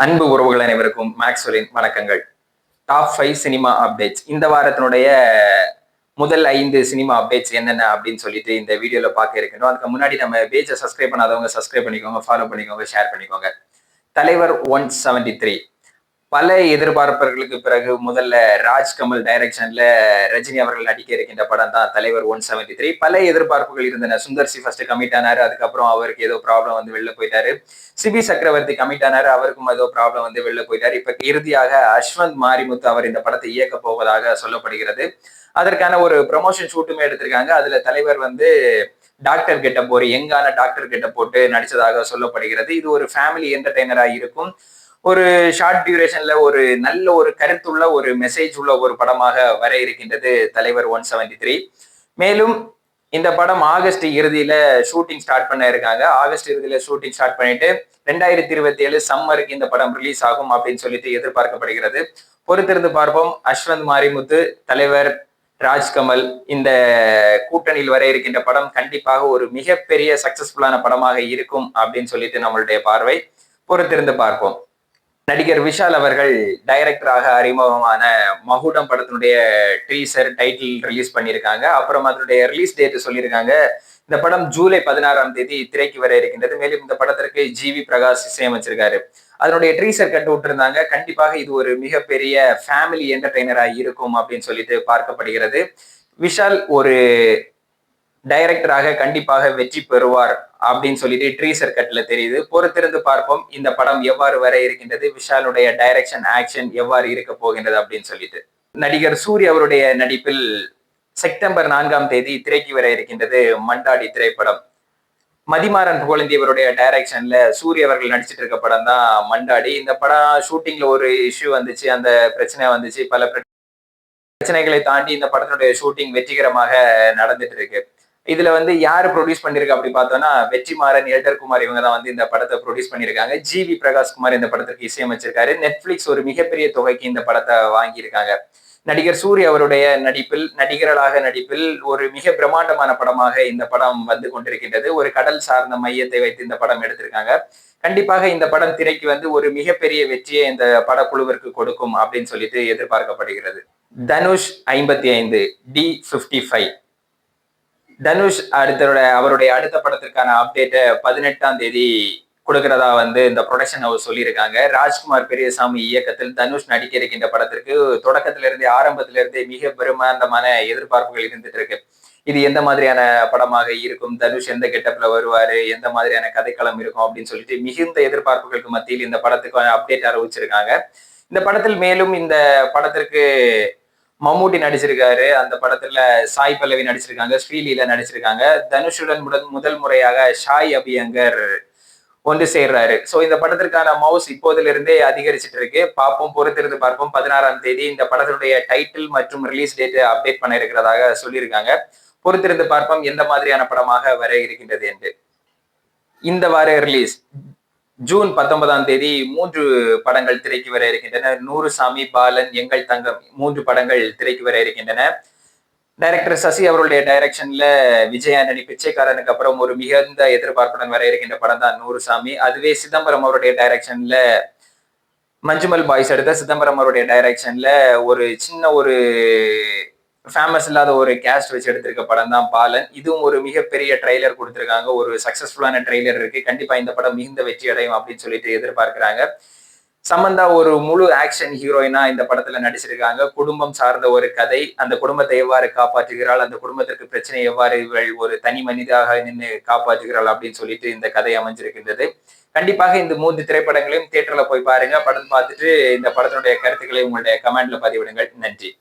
அன்பு உறவுகள் அனைவருக்கும் மேக்ஸ்வெலின் வணக்கங்கள். Top 5 cinema updates. இந்த வாரத்தினுடைய முதல் 5 சினிமா அப்டேட்ஸ் என்னென்ன அப்படின்னு சொல்லிட்டு இந்த வீடியோல பார்க்க இருக்கணும். அதுக்கு முன்னாடி நம்ம பேஜை சப்ஸ்கிரைப் பண்ணாதவங்க சப்ஸ்கிரைப் பண்ணிக்கோங்க, ஃபாலோ பண்ணிக்கோங்க, ஷேர் பண்ணிக்கோங்க. தலைவர் 173 பல எதிர்பார்ப்புகளுக்கு பிறகு முதல்ல ராஜ்கமல் டைரக்ஷன்ல ரஜினி அவர்கள் நடிக்க இருக்கின்ற படம் தான் தலைவர் 173. பல எதிர்பார்ப்புகள் இருந்தன. சுந்தர் சி ஃபர்ஸ்ட் கமிட் ஆனாரு, அதுக்கப்புறம் அவருக்கு ஏதோ ப்ராப்ளம் வந்து வெளில போயிட்டாரு. சிபி சக்கரவர்த்தி கமிட் ஆனாரு, அவருக்கும் ஏதோ ப்ராப்ளம் வந்து வெளில போயிட்டாரு. இப்ப இறுதியாக அஸ்வந்த் மாரிமுத்து அவர் இந்த படத்தை இயக்க போவதாக சொல்லப்படுகிறது. அதற்கான ஒரு ப்ரமோஷன் ஷூட்டுமே எடுத்திருக்காங்க. அதுல தலைவர் வந்து டாக்டர் கெட்டப், ஒரு யங்கான டாக்டர் கெட்டப் போட்டு நடிச்சதாக சொல்லப்படுகிறது. இது ஒரு ஃபேமிலி என்டர்டைனரா இருக்கும். ஒரு ஷார்ட் டியூரேஷன்ல ஒரு நல்ல ஒரு கருத்துள்ள ஒரு மெசேஜ் உள்ள ஒரு படமாக வர இருக்கின்றது தலைவர் 173. மேலும் இந்த படம் ஆகஸ்ட் இறுதியில ஷூட்டிங் ஸ்டார்ட் பண்ண இருக்காங்க. ஆகஸ்ட் இறுதியில ஷூட்டிங் ஸ்டார்ட் பண்ணிட்டு 2027 சம்மருக்கு இந்த படம் ரிலீஸ் ஆகும் அப்படின்னு சொல்லிட்டு எதிர்பார்க்கப்படுகிறது. பொறுத்திருந்து பார்ப்போம். அஸ்வந்த் மாரிமுத்து, தலைவர், ராஜ்கமல் இந்த கூட்டணியில் வர இருக்கின்ற படம் கண்டிப்பாக ஒரு மிகப்பெரிய சக்சஸ்ஃபுல்லான படமாக இருக்கும் அப்படின்னு சொல்லிட்டு நம்மளுடைய பார்வை. பொறுத்திருந்து பார்ப்போம். நடிகர் விஷால் அவர்கள் டைரக்டராக அறிமுகமான மகுடம் படத்தினுடைய ட்ரீசர் டைட்டில் ரிலீஸ் பண்ணியிருக்காங்க. அப்புறம் அதனுடைய ரிலீஸ் டேட் சொல்லியிருக்காங்க. இந்த படம் ஜூலை 16ஆம் தேதி திரைக்கு வர இருக்கின்றது. மேலும் இந்த படத்திற்கு ஜிவி பிரகாஷ் இசையமைச்சிருக்காரு. அதனுடைய ட்ரீசர் கண்டு விட்டுருந்தாங்க. கண்டிப்பாக இது ஒரு மிகப்பெரிய ஃபேமிலி என்டர்டைனரா இருக்கும் அப்படின்னு சொல்லிட்டு பார்க்கப்படுகிறது. விஷால் ஒரு டைரக்டராக கண்டிப்பாக வெற்றி பெறுவார் அப்படின்னு சொல்லிட்டு ட்ரீசர் கட்ல தெரியுது. பொறுத்திருந்து பார்ப்போம் இந்த படம் எவ்வாறு வர இருக்கின்றது, விஷாலுடைய டைரக்ஷன் ஆக்ஷன் எவ்வாறு இருக்க போகின்றது அப்படின்னு சொல்லிட்டு. நடிகர் சூர்யா அவருடைய நடிப்பில் செப்டம்பர் 4ஆம் தேதி திரைக்கு வர இருக்கின்றது மண்டாடி திரைப்படம். மதிமாறன் புகழேந்தியவருடைய டைரக்ஷன்ல சூர்யா அவர்கள் நடிச்சிட்டு இருக்க படம் தான் மண்டாடி. இந்த படம் ஷூட்டிங்ல ஒரு இஷ்யூ வந்துச்சு, அந்த பிரச்சனை வந்துச்சு. பல பிரச்சனைகளை தாண்டி இந்த படத்தினுடைய ஷூட்டிங் வெற்றிகரமாக நடந்துட்டு இருக்கு. இதுல வந்து யாரு ப்ரொடியூஸ் பண்ணிருக்கா அப்படி பார்த்தோம்னா வெற்றிமாறன், எல்டர்குமார் இவங்க தான் வந்து இந்த படத்தை ப்ரொடியூஸ் பண்ணிருக்காங்க. ஜிவி பிரகாஷ் குமார் இந்த படத்திற்கு இசையமைச்சிருக்காரு. நெட்ஃபிளிக்ஸ் ஒரு மிகப்பெரிய தொகைக்கு இந்த படத்தை வாங்கியிருக்காங்க. நடிகர் சூர்யா அவருடைய நடிப்பில் ஒரு மிக பிரம்மாண்டமான படமாக இந்த படம் வந்து கொண்டிருக்கின்றது. ஒரு கடல் சார்ந்த மையத்தை வைத்து இந்த படம் எடுத்திருக்காங்க. கண்டிப்பாக இந்த படம் திரைக்கு வந்து ஒரு மிகப்பெரிய வெற்றியை இந்த படக்குழுவிற்கு கொடுக்கும் அப்படின்னு சொல்லிட்டு எதிர்பார்க்கப்படுகிறது. தனுஷ் 55, D55. தனுஷ் அவருடைய அடுத்த படத்திற்கான அப்டேட்டை 18ஆம் தேதி கொடுக்கிறதா வந்து இந்த ப்ரொடக்ஷன் ஹவுஸ் சொல்லியிருக்காங்க. ராஜ்குமார் பெரியசாமி இயக்கத்தில் தனுஷ் நடிக்க இருக்கின்ற படத்திற்கு ஆரம்பத்திலிருந்தே மிக பிரம்மாண்டமான எதிர்பார்ப்புகள் இருந்துட்டு இருக்கு. இது எந்த மாதிரியான படமாக இருக்கும், தனுஷ் எந்த கெட்டப்ல வருவாரு, எந்த மாதிரியான கதைக்களம் இருக்கும் அப்படின்னு சொல்லிட்டு மிகுந்த எதிர்பார்ப்புகளுக்கு மத்தியில் இந்த படத்துக்கு அப்டேட் அறிவிச்சிருக்காங்க. இந்த படத்தில் மேலும் இந்த படத்திற்கு மம்மூட்டி நடிச்சிருக்காரு. அந்த படத்துல சாய் பல்லவி நடிச்சிருக்காங்க, ஸ்ரீலீலா நடிச்சிருக்காங்க. தனுஷுடன் முதல் முறையாக ஷாய் அபியங்கர் ஒன்று சேர்றாரு. சோ இந்த படத்திற்கான மவுஸ் இப்போதுல இருந்தே அதிகரிச்சுட்டு இருக்கு. பார்ப்போம், பொறுத்திருந்து பார்ப்போம். 16ஆம் தேதி இந்த படத்தினுடைய டைட்டில் மற்றும் ரிலீஸ் டேட் அப்டேட் பண்ண இருக்கிறதாக சொல்லியிருக்காங்க. பொறுத்திருந்து பார்ப்போம் எந்த மாதிரியான படமாக வர இருக்கின்றது என்று. இந்த வார ரிலீஸ் ஜூன் 19ஆம் தேதி 3 படங்கள் திரைக்கு வர இருக்கின்றன. நூறுசாமி, பாலன், எங்கள் தங்கம் 3 படங்கள் திரைக்கு வர இருக்கின்றன. டைரக்டர் சசி அவருடைய டைரக்ஷன்ல விஜய் ஆண்டனி பிச்சைக்காரனுக்கு அப்புறம் ஒரு மிகுந்த எதிர்பார்ப்புடன் வர இருக்கின்ற படம் தான் நூறுசாமி. அதுவே சிதம்பரம் அவருடைய டைரக்ஷன்ல மஞ்சுமல் பாய்ஸ் எடுத்த சிதம்பரம் அவருடைய டைரக்ஷன்ல ஒரு சின்ன ஒரு ஃபேமஸ் இல்லாத ஒரு கேஸ்ட் வச்சு எடுத்திருக்க படம் தான் பாலன். இதுவும் ஒரு மிகப்பெரிய ட்ரெய்லர் கொடுத்திருக்காங்க. ஒரு சக்சஸ்ஃபுல்லான ட்ரெய்லர் இருக்கு. கண்டிப்பா இந்த படம் மிகுந்த வெற்றி அடையும் அப்படின்னு சொல்லிட்டு எதிர்பார்க்கிறாங்க. சமந்தா ஒரு முழு ஆக்ஷன் ஹீரோயினா இந்த படத்துல நடிச்சிருக்காங்க. குடும்பம் சார்ந்த ஒரு கதை. அந்த குடும்பத்தை எவ்வாறு காப்பாற்றுகிறாள், அந்த குடும்பத்திற்கு பிரச்சனை எவ்வாறு இவள் ஒரு தனி மனிதாக நின்று காப்பாற்றுகிறாள் அப்படின்னு சொல்லிட்டு இந்த கதை அமைஞ்சிருக்கின்றது. கண்டிப்பாக இந்த 3 திரைப்படங்களையும் தியேட்டர்ல போய் பாருங்க. படம் பார்த்துட்டு இந்த படத்தினுடைய கருத்துக்களை உங்களுடைய கமெண்ட்ல பதிவிடுங்கள். நன்றி.